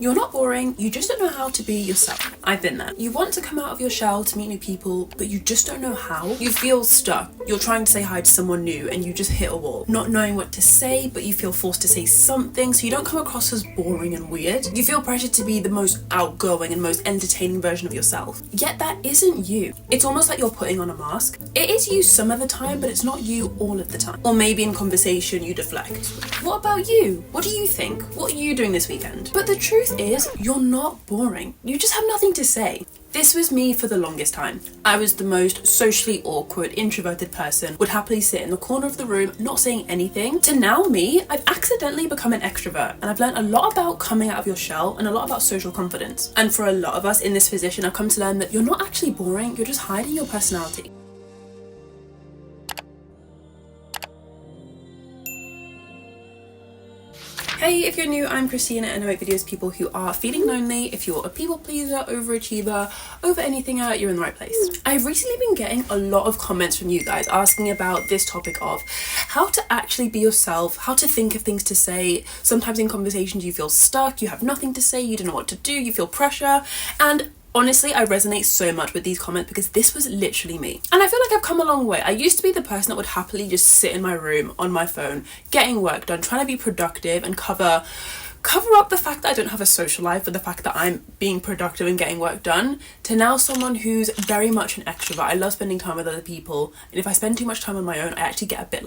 You're not boring, you just don't know how to be yourself. I've been there. You want to come out of your shell to meet new people, but you just don't know how. You feel stuck. You're trying to say hi to someone new and you just hit a wall. Not knowing what to say, but you feel forced to say something so you don't come across as boring and weird. You feel pressured to be the most outgoing and most entertaining version of yourself. Yet that isn't you. It's almost like you're putting on a mask. It is you some of the time, but it's not you all of the time. Or maybe in conversation you deflect. What about you? What do you think? What are you doing this weekend? But the truth is, you're not boring. You just have nothing to say. This was me for the longest time. I was the most socially awkward, introverted person, would happily sit in the corner of the room, not saying anything. To now me, I've accidentally become an extrovert, and I've learned a lot about coming out of your shell and a lot about social confidence. And for a lot of us in this position, I've come to learn that you're not actually boring, you're just hiding your personality. Hey, if you're new, I'm Christina and I make videos for people who are feeling lonely. If you're a people pleaser, overachiever, over anything, you're in the right place. I've recently been getting a lot of comments from you guys asking about this topic of how to actually be yourself, how to think of things to say. Sometimes in conversations you feel stuck, you have nothing to say, you don't know what to do, you feel pressure. And honestly, I resonate so much with these comments because this was literally me. And I feel like I've come a long way. I used to be the person that would happily just sit in my room on my phone, getting work done, trying to be productive and cover up the fact that I don't have a social life with the fact that I'm being productive and getting work done, to now someone who's very much an extrovert. I love spending time with other people, and if I spend too much time on my own, I actually get a bit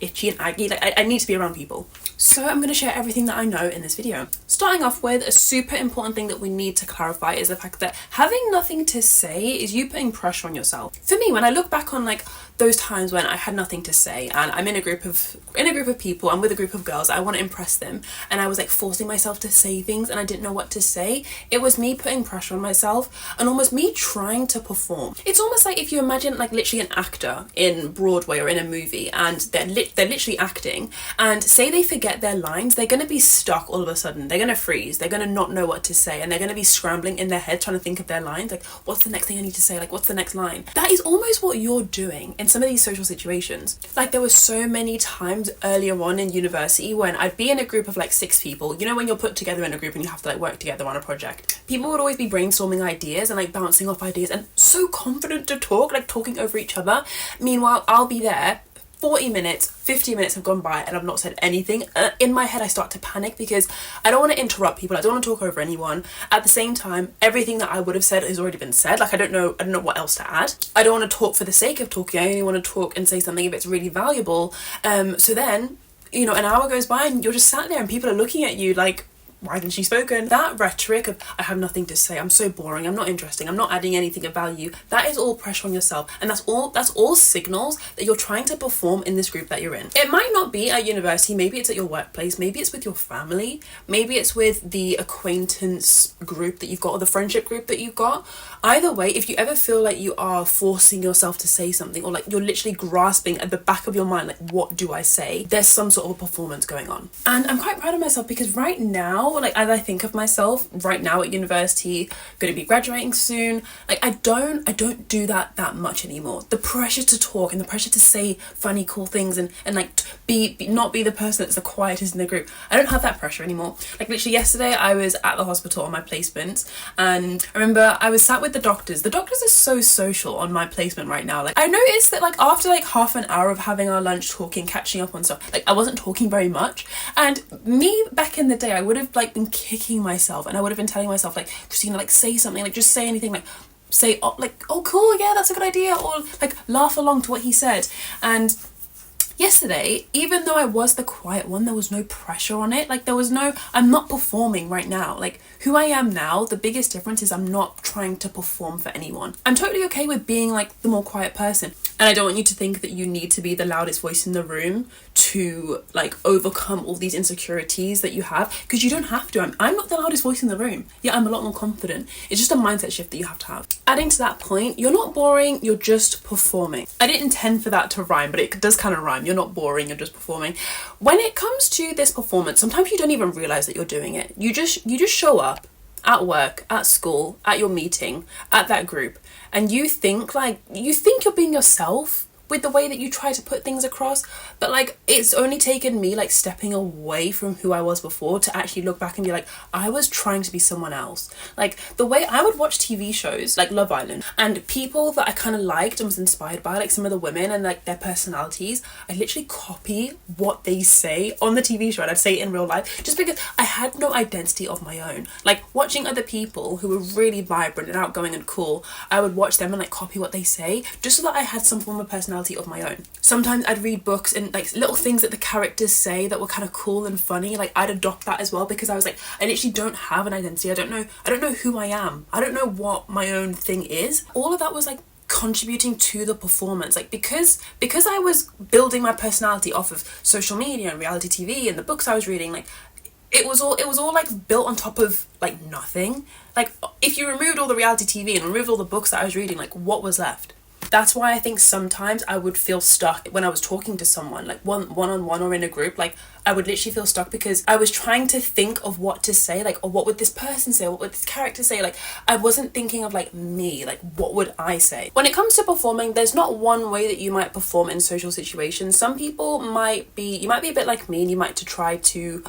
itchy and aggy. I need to be around people. So I'm going to share everything that I know in this video. Starting off with, a super important thing that we need to clarify is the fact that having nothing to say is you putting pressure on yourself. For me, when I look back on those times when I had nothing to say and I'm in a group of people, I'm with a group of girls, I want to impress them, and I was forcing myself to say things and I didn't know what to say. It was me putting pressure on myself and almost me trying to perform. It's almost like if you imagine literally an actor in Broadway or in a movie and they're literally acting, and say they forget their lines, they're going to be stuck all of a sudden. They're going to freeze, they're going to not know what to say, and they're going to be scrambling in their head trying to think of their lines, what's the next thing I need to say, what's the next line. That is almost what you're doing in some of these social situations. There were so many times earlier on in university when I'd be in a group of 6 people. You know, when you're put together in a group and you have to work together on a project, people would always be brainstorming ideas and bouncing off ideas and so confident to talk, talking over each other. Meanwhile, I'll be there 40 minutes, 50 minutes have gone by and I've not said anything. In my head, I start to panic because I don't want to interrupt people. I don't want to talk over anyone. At the same time, everything that I would have said has already been said. I don't know what else to add. I don't want to talk for the sake of talking. I only want to talk and say something if it's really valuable. So then, an hour goes by and you're just sat there and people are looking at you why hasn't she spoken? That rhetoric of, I have nothing to say, I'm so boring, I'm not interesting, I'm not adding anything of value, that is all pressure on yourself. And that's all signals that you're trying to perform in this group that you're in. It might not be at university, maybe it's at your workplace, maybe it's with your family, maybe it's with the acquaintance group that you've got or the friendship group that you've got. Either way, if you ever feel like you are forcing yourself to say something or you're literally grasping at the back of your mind, what do I say? There's some sort of a performance going on. And I'm quite proud of myself because right now, as I think of myself right now at university, going to be graduating soon, I don't do that much anymore. The pressure to talk and the pressure to say funny, cool things and not be the person that's the quietest in the group. I don't have that pressure anymore. Literally yesterday, I was at the hospital on my placements, and I remember I was sat with the doctors. The doctors are so social on my placement right now. I noticed that after half an hour of having our lunch, talking, catching up on stuff, I wasn't talking very much. And me back in the day, I would have been kicking myself and I would have been telling myself Christina, say something, just say anything, say oh cool, yeah, that's a good idea, or laugh along to what he said. And yesterday, even though I was the quiet one, there was no pressure on it. I'm not performing right now. Who I am now, the biggest difference is I'm not trying to perform for anyone. I'm totally okay with being the more quiet person. And I don't want you to think that you need to be the loudest voice in the room to overcome all these insecurities that you have, because you don't have to. I'm not the loudest voice in the room. Yeah, I'm a lot more confident. It's just a mindset shift that you have to have. Adding to that point, you're not boring, you're just performing. I didn't intend for that to rhyme, but it does kind of rhyme. You're not boring, you're just performing. When it comes to this performance, sometimes you don't even realize that you're doing it. You just show up at work, at school, at your meeting, at that group, and you think you're being yourself with the way that you try to put things across, but like it's only taken me like stepping away from who I was before to actually look back and be like, I was trying to be someone else. Like the way I would watch TV shows like Love Island, and people that I kind of liked and was inspired by, like some of the women and like their personalities, I literally copy what they say on the TV show and I'd say it in real life, just because I had no identity of my own. Like watching other people who were really vibrant and outgoing and cool, I would watch them and like copy what they say just so that I had some form of personality of my own. Sometimes I'd read books and like little things that the characters say that were kind of cool and funny, like I'd adopt that as well, because I was like, I literally don't have an identity. I don't know who I am. I don't know what my own thing is. All of that was like contributing to the performance, like because I was building my personality off of social media and reality TV and the books I was reading. Like it was all like built on top of like nothing. Like if you removed all the reality TV and removed all the books that I was reading, like what was left? That's why I think sometimes I would feel stuck when I was talking to someone, like one-on-one or in a group. Like I would literally feel stuck because I was trying to think of what to say, like, or what would this person say, what would this character say? Like I wasn't thinking of like me, like what would I say? When it comes to performing, there's not one way that you might perform in social situations. Some people you might be a bit like me, and you might to try to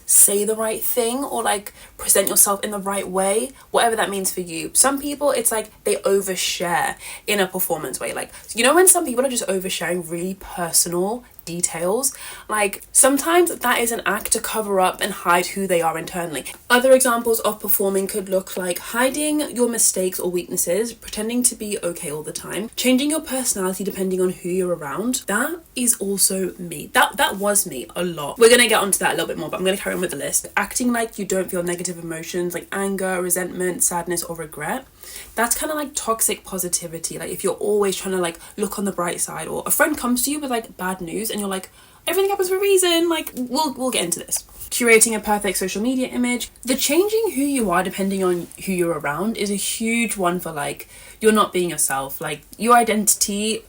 say the right thing or like present yourself in the right way, whatever that means for you. Some people, it's like they overshare in a performance way. Like, you know, when some people are just oversharing really personal details, like sometimes that is an act to cover up and hide who they are internally. Other examples of performing could look like hiding your mistakes or weaknesses, pretending to be okay all the time, changing your personality depending on who you're around. That is also me. That was me a lot. We're gonna get onto that a little bit more, but I'm gonna carry on with the list. Acting like you don't feel negative emotions like anger, resentment, sadness, or regret. That's kind of like toxic positivity. Like if you're always trying to like look on the bright side, or a friend comes to you with like bad news and you're like, everything happens for a reason, like we'll get into this. Curating a perfect social media image. The changing who you are depending on who you're around is a huge one for like you're not being yourself. Like your identity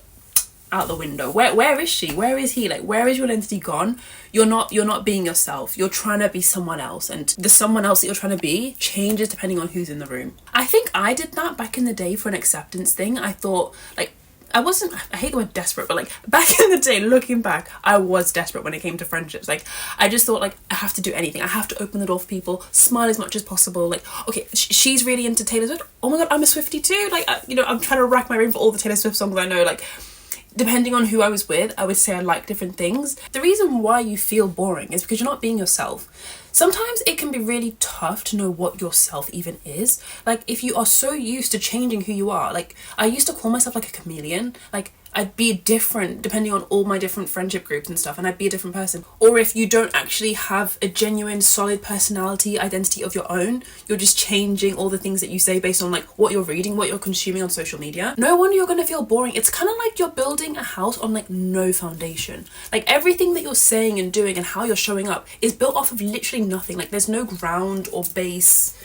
out the window. Where is she? Where is he? Like where is your identity gone? You're not being yourself. You're trying to be someone else, and the someone else that you're trying to be changes depending on who's in the room. I think I did that back in the day for an acceptance thing. I thought like I hate the word desperate, but like back in the day, looking back, I was desperate when it came to friendships. Like I just thought like I have to do anything. I have to open the door for people, smile as much as possible. Like, okay, she's really into Taylor Swift. Oh my God, I'm a Swiftie too. Like, I'm trying to rack my brain for all the Taylor Swift songs I know. Like, depending on who I was with, I would say I like different things. The reason why you feel boring is because you're not being yourself. Sometimes it can be really tough to know what yourself even is. Like if you are so used to changing who you are, like I used to call myself like a chameleon. Like I'd be different depending on all my different friendship groups and stuff, and I'd be a different person. Or if you don't actually have a genuine solid personality identity of your own, you're just changing all the things that you say based on like what you're reading, what you're consuming on social media. No wonder you're gonna feel boring. It's kind of like you're building a house on like no foundation. Like everything that you're saying and doing and how you're showing up is built off of literally nothing. Like there's no ground or base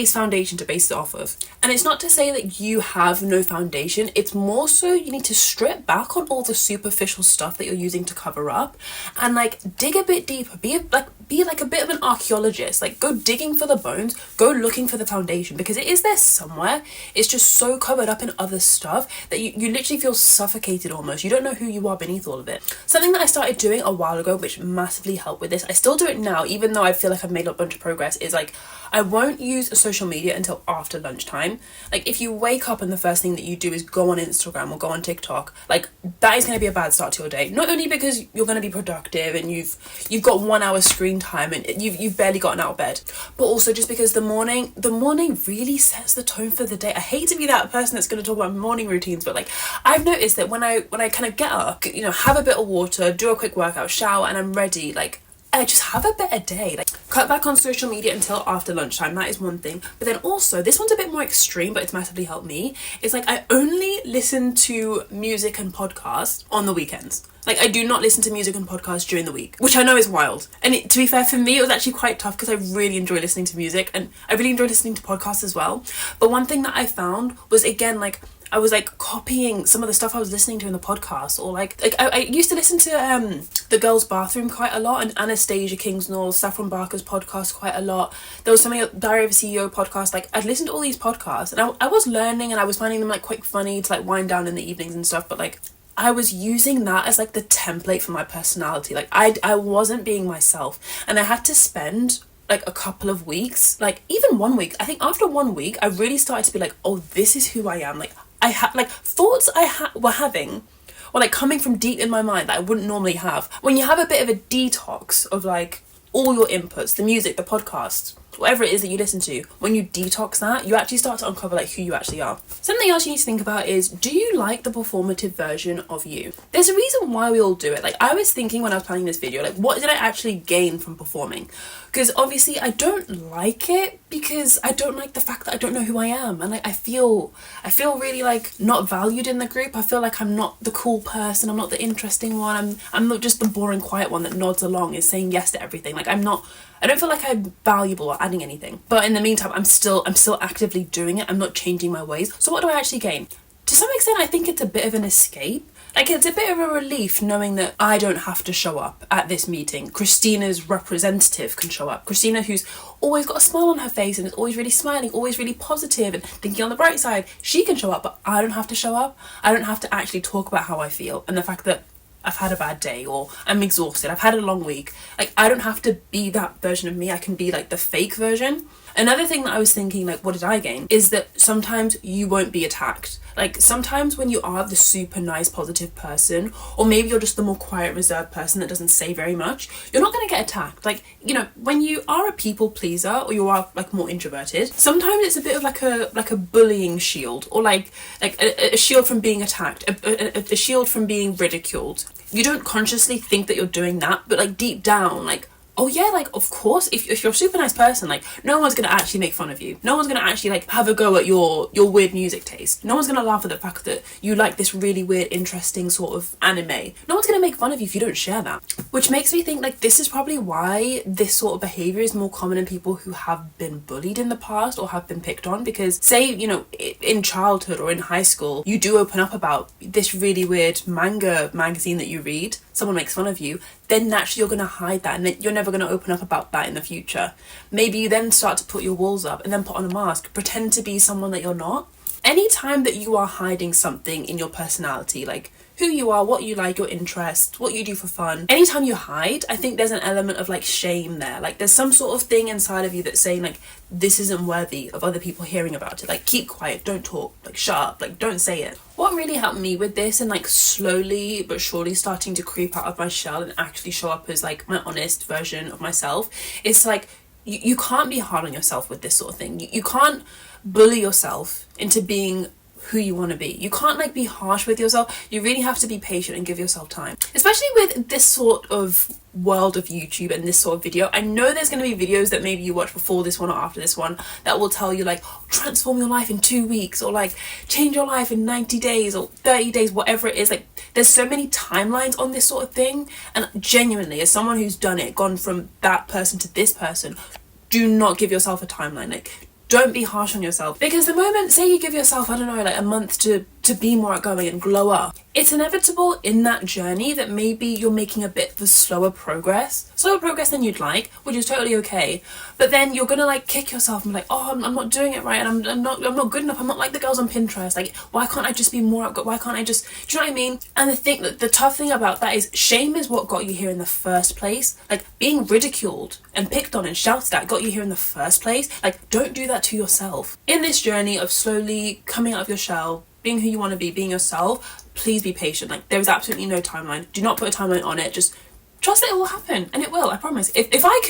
foundation to base it off of. And it's not to say that you have no foundation, it's more so you need to strip back on all the superficial stuff that you're using to cover up and like dig a bit deeper, be like a bit of an archaeologist. Like go digging for the bones, go looking for the foundation, because it is there somewhere. It's just so covered up in other stuff that you literally feel suffocated almost. You don't know who you are beneath all of it. Something that I started doing a while ago which massively helped with this, I still do it now even though I feel like I've made a bunch of progress, is like I won't use social media until after lunchtime. Like if you wake up and the first thing that you do is go on Instagram or go on TikTok, like that is going to be a bad start to your day. Not only because you're going to be productive and you've got 1 hour screen time and you've barely gotten out of bed, but also just because the morning really sets the tone for the day. I hate to be that person that's going to talk about morning routines, but like I've noticed that when I kind of get up, have a bit of water, do a quick workout, shower, and I'm ready, like I just have a better day. Like cut back on social media until after lunchtime. That is one thing. But then also, this one's a bit more extreme, but it's massively helped me. It's like I only listen to music and podcasts on the weekends. Like I do not listen to music and podcasts during the week, which I know is wild. And to be fair, for me, it was actually quite tough because I really enjoy listening to music and I really enjoy listening to podcasts as well. But one thing that I found was, again, like I was like copying some of the stuff I was listening to in the podcast, or like I used to listen to The Girls Bathroom quite a lot, and Anastasia Kingsnor's, Saffron Barker's podcast quite a lot. There was something, Diary of a CEO podcast. Like I'd listened to all these podcasts and I was learning and I was finding them like quite funny to like wind down in the evenings and stuff, but like I was using that as like the template for my personality. Like I wasn't being myself, and I had to spend like a couple of weeks, like even 1 week. I think after 1 week I really started to be like, oh, this is who I am. Like I had like thoughts were having, or like coming from deep in my mind that I wouldn't normally have. When you have a bit of a detox of like all your inputs, the music, the podcast, whatever it is that you listen to, when you detox that, you actually start to uncover like who you actually are. Something else you need to think about is, do you like the performative version of you? There's a reason why we all do it. Like I was thinking when I was planning this video, like what did I actually gain from performing? Because obviously I don't like it because I don't like the fact that I don't know who I am, and like I feel really like not valued in the group. I feel like I'm not the cool person, I'm not the interesting one, I'm not just the boring quiet one that nods along, is saying yes to everything. Like I don't feel like I'm valuable or adding anything. But in the meantime, I'm still actively doing it. I'm not changing my ways. So what do I actually gain? To some extent, I think it's a bit of an escape. Like it's a bit of a relief knowing that I don't have to show up at this meeting. Christina's representative can show up. Christina, who's always got a smile on her face and is always really smiling, always really positive and thinking on the bright side, she can show up, but I don't have to show up. I don't have to actually talk about how I feel and the fact that I've had a bad day or I'm exhausted, I've had a long week. Like I don't have to be that version of me. I can be like the fake version. Another thing that I was thinking, like, what did I gain? Is that sometimes you won't be attacked. Like sometimes when you are the super nice, positive person, or maybe you're just the more quiet, reserved person that doesn't say very much, you're not going to get attacked. Like, you know, when you are a people pleaser or you are like more introverted, sometimes it's a bit of like a bullying shield, or like a shield from being attacked, a shield from being ridiculed. You don't consciously think that you're doing that, but like deep down, like, oh yeah, like of course, if you're a super nice person, like no one's gonna actually make fun of you. No one's gonna actually like have a go at your weird music taste. No one's gonna laugh at the fact that you like this really weird, interesting sort of anime. No one's gonna make fun of you if you don't share that. Which makes me think like this is probably why this sort of behavior is more common in people who have been bullied in the past or have been picked on. Because say, you know, in childhood or in high school, you do open up about this really weird manga magazine that you read, someone makes fun of you, then naturally you're going to hide that, and then you're never going to open up about that in the future. Maybe you then start to put your walls up and then put on a mask, pretend to be someone that you're not. Anytime that you are hiding something in your personality, like who you are, what you like, your interests, what you do for fun, anytime you hide, I think there's an element of like shame there. Like there's some sort of thing inside of you that's saying like, this isn't worthy of other people hearing about it. Like keep quiet, don't talk, like shut up, like don't say it. What really helped me with this and like slowly but surely starting to creep out of my shell and actually show up as like my honest version of myself is to, like, you can't be hard on yourself with this sort of thing. You can't bully yourself into being who you want to be. You can't like be harsh with yourself. You really have to be patient and give yourself time, especially with this sort of world of YouTube and this sort of video. I know there's going to be videos that maybe you watch before this one or after this one that will tell you like, transform your life in 2 weeks, or like change your life in 90 days or 30 days, whatever it is. Like there's so many timelines on this sort of thing, and genuinely, as someone who's done it, gone from that person to this person, do not give yourself a timeline. Like don't be harsh on yourself, because the moment, say you give yourself, I don't know, like a month to be more outgoing and glow up, it's inevitable in that journey that maybe you're making a bit of slower progress than you'd like, which is totally okay. But then you're gonna like kick yourself and be like, oh, I'm not doing it right, and I'm not good enough. I'm not like the girls on Pinterest. Like, why can't I just be more outgoing? Why can't I just? Do you know what I mean? And the tough thing about that is shame is what got you here in the first place. Like being ridiculed and picked on and shouted at got you here in the first place. Like don't do that to yourself. In this journey of slowly coming out of your shell, being who you want to be, being yourself, please be patient. Like there is absolutely no timeline. Do not put a timeline on it. Just trust that it will happen, and it will. I promise. If I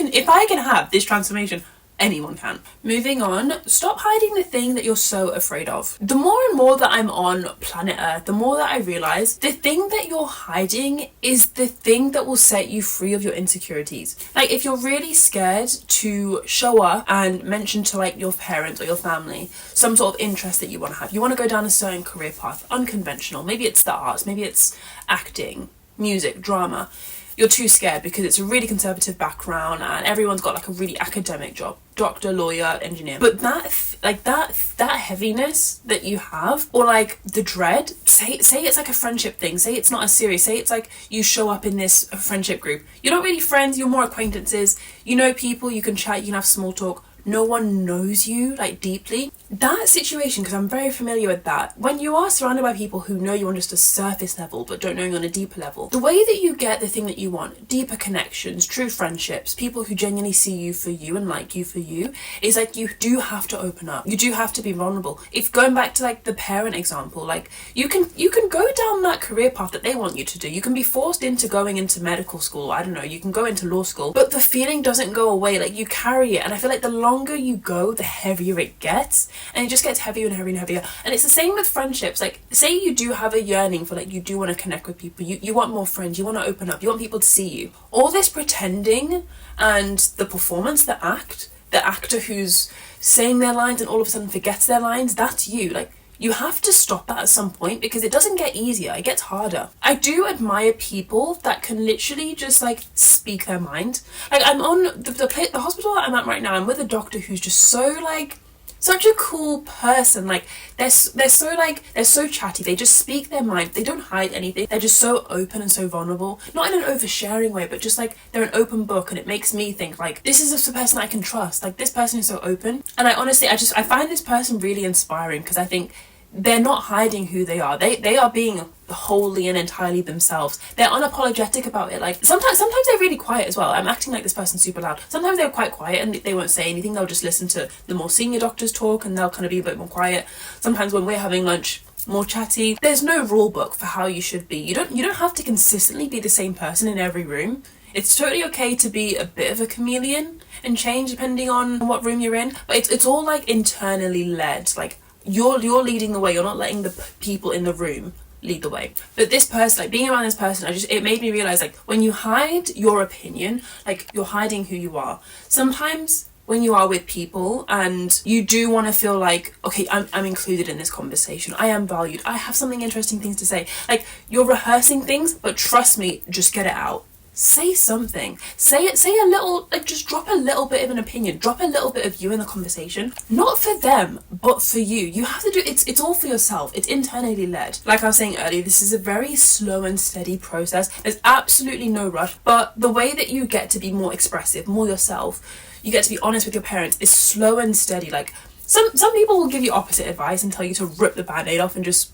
can have this transformation, anyone can. Moving on, stop hiding the thing that you're so afraid of. The more and more that I'm on planet Earth, the more that I realize the thing that you're hiding is the thing that will set you free of your insecurities. Like if you're really scared to show up and mention to like your parents or your family some sort of interest that you want to have, you want to go down a certain career path, unconventional, maybe it's the arts, maybe it's acting, music, drama, you're too scared because it's a really conservative background and everyone's got like a really academic job, doctor, lawyer, engineer. But that heaviness that you have, or like the dread, say it's like a friendship thing, say it's not as serious, say it's like you show up in this friendship group, you're not really friends, you're more acquaintances, you know people, you can chat, you can have small talk, no one knows you like deeply, that situation, because I'm very familiar with that, when you are surrounded by people who know you on just a surface level but don't know you on a deeper level, the way that you get the thing that you want, deeper connections, true friendships, people who genuinely see you for you and like you for you, is like you do have to open up. You do have to be vulnerable. If going back to like the parent example, like you can go down that career path that they want you to do. You can be forced into going into medical school, I don't know, you can go into law school, but the feeling doesn't go away. Like you carry it, and I feel like the longer you go, the heavier it gets, and it just gets heavier and heavier and heavier. And it's the same with friendships. Like say you do have a yearning for, like, you do want to connect with people, you want more friends, you want to open up, you want people to see you. All this pretending and the performance, the actor who's saying their lines and all of a sudden forgets their lines, that's you. Like you have to stop that at some point, because it doesn't get easier, it gets harder. I do admire people that can literally just like speak their mind. Like I'm on the hospital I'm at right now, I'm with a doctor who's just so like such a cool person. Like they're so chatty, they just speak their mind, they don't hide anything, they're just so open and so vulnerable, not in an oversharing way, but just like they're an open book. And it makes me think like, this is a person I can trust. Like this person is so open, and I honestly I find this person really inspiring, because I think they're not hiding who they are. They are being wholly and entirely themselves. They're unapologetic about it. Like sometimes they're really quiet as well. I'm acting like this person's super loud. Sometimes they're quite quiet and they won't say anything. They'll just listen to the more senior doctors talk, and they'll kind of be a bit more quiet. Sometimes when we're having lunch, more chatty. There's no rule book for how you should be. You don't have to consistently be the same person in every room. It's totally okay to be a bit of a chameleon and change depending on what room you're in. But it's all like internally led. Like you're leading the way. You're not letting the people in the room lead the way. But this person, like being around this person, it made me realize, like, when you hide your opinion, like you're hiding who you are. Sometimes when you are with people and you do want to feel like, okay, I'm included in this conversation, I am valued, I have something interesting things to say, like you're rehearsing things, but trust me, just get it out. Say something. Say a little, like just drop a little bit of an opinion, drop a little bit of you in the conversation. Not for them, but for you. You have to do it's all for yourself. It's internally led. Like I was saying earlier, this is a very slow and steady process. There's absolutely no rush, but the way that you get to be more expressive, more yourself, you get to be honest with your parents, is slow and steady. Like some people will give you opposite advice and tell you to rip the band-aid off and just,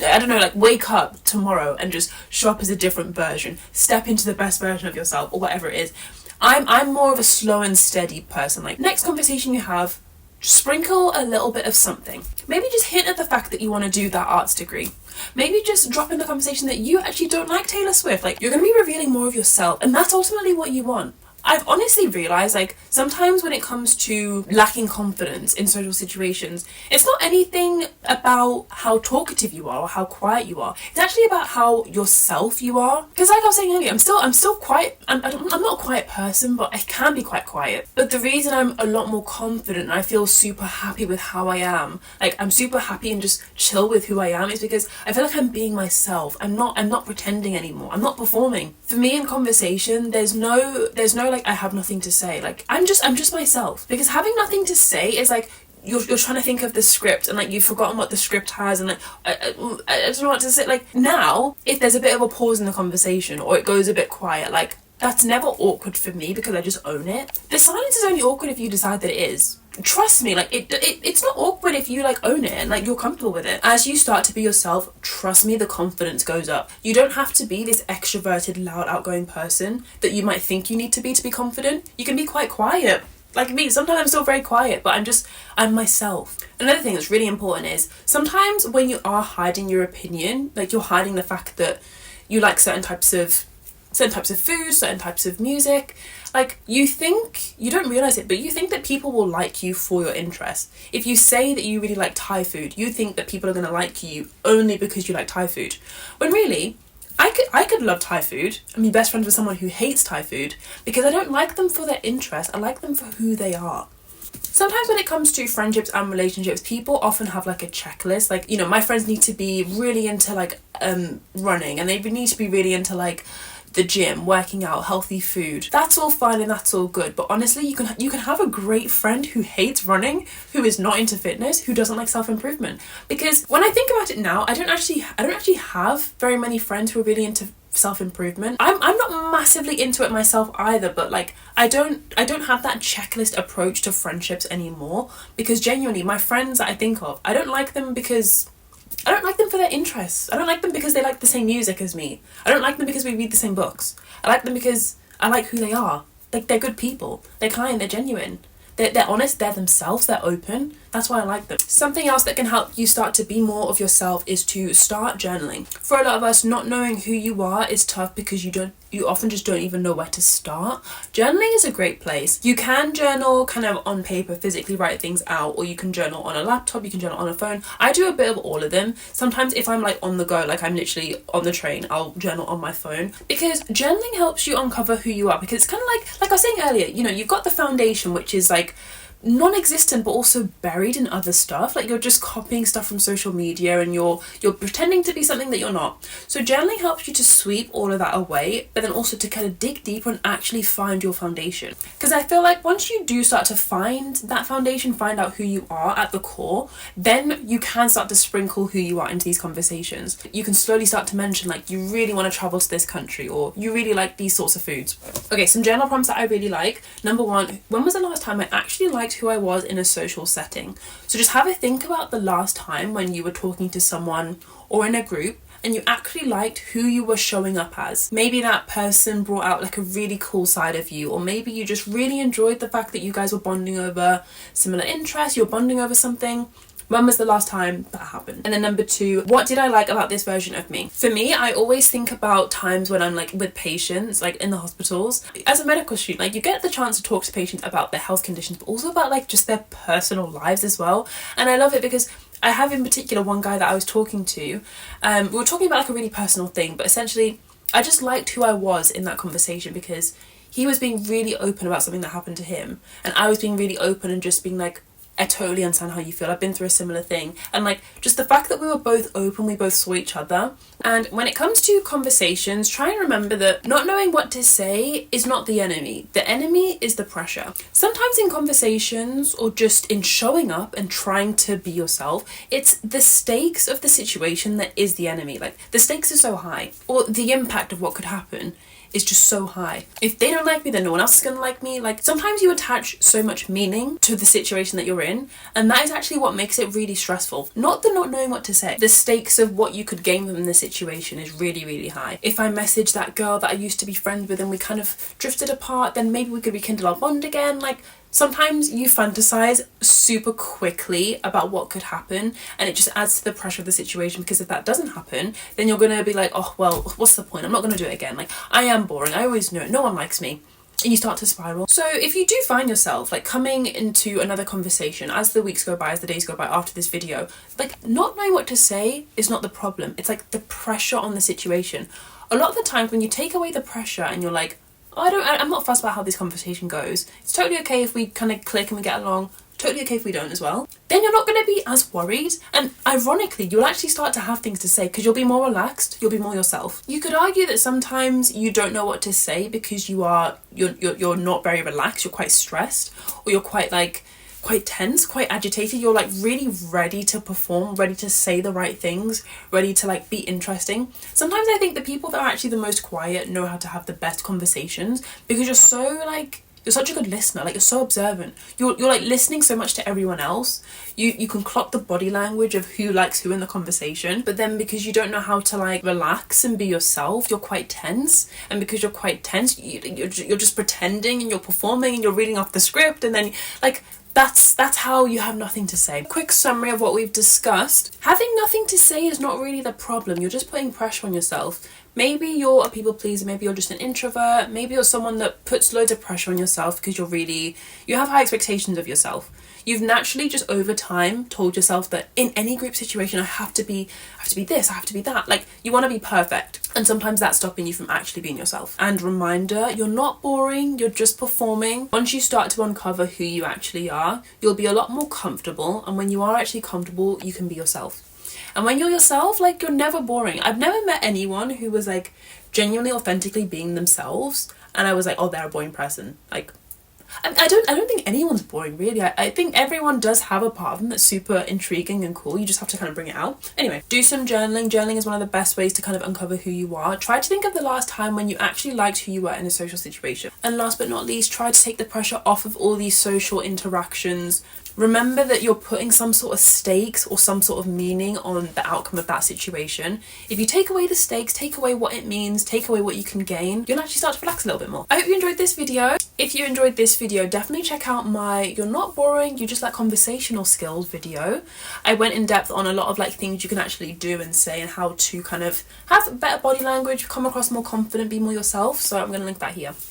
I don't know, like wake up tomorrow and just show up as a different version, step into the best version of yourself, or whatever it is. I'm more of a slow and steady person. Like next conversation you have, sprinkle a little bit of something. Maybe just hint at the fact that you want to do that arts degree. Maybe just drop in the conversation that you actually don't like Taylor Swift. Like you're going to be revealing more of yourself, and that's ultimately what you want. I've honestly realised, like, sometimes when it comes to lacking confidence in social situations, it's not anything about how talkative you are or how quiet you are. It's actually about how yourself you are. Because like I was saying earlier, I'm still quiet. I'm not a quiet person, but I can be quite quiet. But the reason I'm a lot more confident and I feel super happy with how I am, like I'm super happy and just chill with who I am, is because I feel like I'm being myself. I'm not pretending anymore. I'm not performing. For me in conversation, there's no like I have nothing to say. Like I'm just myself, because having nothing to say is like you're trying to think of the script and like you've forgotten what the script has, and like I don't know what to say. Like now, if there's a bit of a pause in the conversation or it goes a bit quiet, like that's never awkward for me because I just own it. The silence is only awkward if you decide that it is. Trust me, like it's not awkward if you like own it and like you're comfortable with it. As you start to be yourself, trust me, the confidence goes up. You don't have to be this extroverted, loud, outgoing person that you might think you need to be confident. You can be quite quiet. Like me, sometimes I'm still very quiet, but I'm myself. Another thing that's really important is sometimes when you are hiding your opinion, like you're hiding the fact that you like certain types of food, certain types of music, like you don't realize it, but you think that people will like you for your interests. If you say that you really like Thai food, you think that people are going to like you only because you like Thai food, when really I could love Thai food and be best friends with someone who hates Thai food, because I don't like them for their interest, I like them for who they are. Sometimes when it comes to friendships and relationships, people often have like a checklist. Like, you know, my friends need to be really into like running, and they need to be really into like the gym, working out, healthy food. That's all fine and that's all good, but honestly, you can have a great friend who hates running, who is not into fitness, who doesn't like self-improvement. Because when I think about it now, I don't actually have very many friends who are really into self-improvement. I'm not massively into it myself either, but like I don't have that checklist approach to friendships anymore, because genuinely my friends that I think of, I don't like them because I don't like them for their interests. I don't like them because they like the same music as me. I don't like them because we read the same books. I like them because I like who they are. Like, they're good people. They're kind, they're genuine. They're honest, they're themselves, they're open. That's why I like them. Something else that can help you start to be more of yourself is to start journaling. For a lot of us, not knowing who you are is tough because you often just don't even know where to start. Journaling is a great place. You can journal kind of on paper, physically write things out, or you can journal on a laptop, you can journal on a phone. I do a bit of all of them. Sometimes if I'm like on the go, like I'm literally on the train, I'll journal on my phone, because journaling helps you uncover who you are, because it's kind of like I was saying earlier, you know, you've got the foundation, which is like non-existent but also buried in other stuff. Like, you're just copying stuff from social media and you're pretending to be something that you're not. So journaling helps you to sweep all of that away, but then also to kind of dig deeper and actually find your foundation. Because I feel like once you do start to find that foundation, find out who you are at the core, then you can start to sprinkle who you are into these conversations. You can slowly start to mention, like, you really want to travel to this country, or you really like these sorts of foods. Okay, some journal prompts that I really like. Number one, when was the last time I actually liked who I was in a social setting? So just have a think about the last time when you were talking to someone or in a group and you actually liked who you were showing up as. Maybe that person brought out like a really cool side of you, or maybe you just really enjoyed the fact that you guys were bonding over similar interests, you're bonding over something. When was the last time that happened? And then number two, what did I like about this version of me? For me, I always think about times when I'm like with patients, like in the hospitals. As a medical student, like, you get the chance to talk to patients about their health conditions, but also about like just their personal lives as well. And I love it because I have in particular one guy that I was talking to. We were talking about like a really personal thing, but essentially I just liked who I was in that conversation, because he was being really open about something that happened to him, and I was being really open and just being like, I totally understand how you feel. I've been through a similar thing. And like, just the fact that we were both open, we both saw each other. And when it comes to conversations, try and remember that not knowing what to say is not the enemy. The enemy is the pressure. Sometimes in conversations, or just in showing up and trying to be yourself, it's the stakes of the situation that is the enemy. Like, the stakes are so high, or the impact of what could happen is just so high. If they don't like me, then no one else is gonna like me. Like, sometimes you attach so much meaning to the situation that you're in, and that is actually what makes it really stressful. Not the not knowing what to say. The stakes of what you could gain from the situation is really, really high. If I message that girl that I used to be friends with and we kind of drifted apart, then maybe we could rekindle our bond again. Like, sometimes you fantasize super quickly about what could happen, and it just adds to the pressure of the situation, because if that doesn't happen, then you're gonna be like, oh well, what's the point? I'm not gonna do it again. Like, I am boring, I always know it, no one likes me. And you start to spiral. So if you do find yourself like coming into another conversation as the weeks go by, as the days go by after this video, like, not knowing what to say is not the problem. It's like the pressure on the situation. A lot of the times when you take away the pressure and you're like, I'm not fussed about how this conversation goes. It's totally okay if we kind of click and we get along. Totally okay if we don't as well. Then you're not going to be as worried. And ironically, you'll actually start to have things to say because you'll be more relaxed. You'll be more yourself. You could argue that sometimes you don't know what to say because you're not very relaxed. You're quite stressed, or you're quite tense, quite agitated. You're like really ready to perform, ready to say the right things, ready to like be interesting. Sometimes I think the people that are actually the most quiet know how to have the best conversations, because you're such a good listener. Like, you're so observant. You're like listening so much to everyone else. You can clock the body language of who likes who in the conversation. But then because you don't know how to like relax and be yourself, you're quite tense. And because you're quite tense, you're just pretending and you're performing and you're reading off the script, and then like, that's how you have nothing to say. Quick summary of what we've discussed. Having nothing to say is not really the problem. You're just putting pressure on yourself. Maybe you're a people pleaser, maybe you're just an introvert, maybe you're someone that puts loads of pressure on yourself because you have high expectations of yourself. You've naturally just over time told yourself that in any group situation, I have to be this, I have to be that. Like, you want to be perfect. And sometimes that's stopping you from actually being yourself. And reminder, you're not boring, you're just performing. Once you start to uncover who you actually are, you'll be a lot more comfortable. And when you are actually comfortable, you can be yourself. And when you're yourself, like, you're never boring. I've never met anyone who was like genuinely, authentically being themselves, and I was like, oh, they're a boring person. Like, I don't think anyone's boring, really. I think everyone does have a part of them that's super intriguing and cool. You just have to kind of bring it out. Anyway, do some journaling. Journaling is one of the best ways to kind of uncover who you are. Try to think of the last time when you actually liked who you were in a social situation. And last but not least, try to take the pressure off of all these social interactions. Remember that you're putting some sort of stakes or some sort of meaning on the outcome of that situation. If you take away the stakes, take away what it means, take away what you can gain, you'll actually start to relax a little bit more. I hope you enjoyed this video. If you enjoyed this video, definitely check out my You're Not Boring, You Just Like Conversational Skills video. I went in depth on a lot of like things you can actually do and say and how to kind of have better body language, come across more confident, be more yourself. So I'm going to link that here.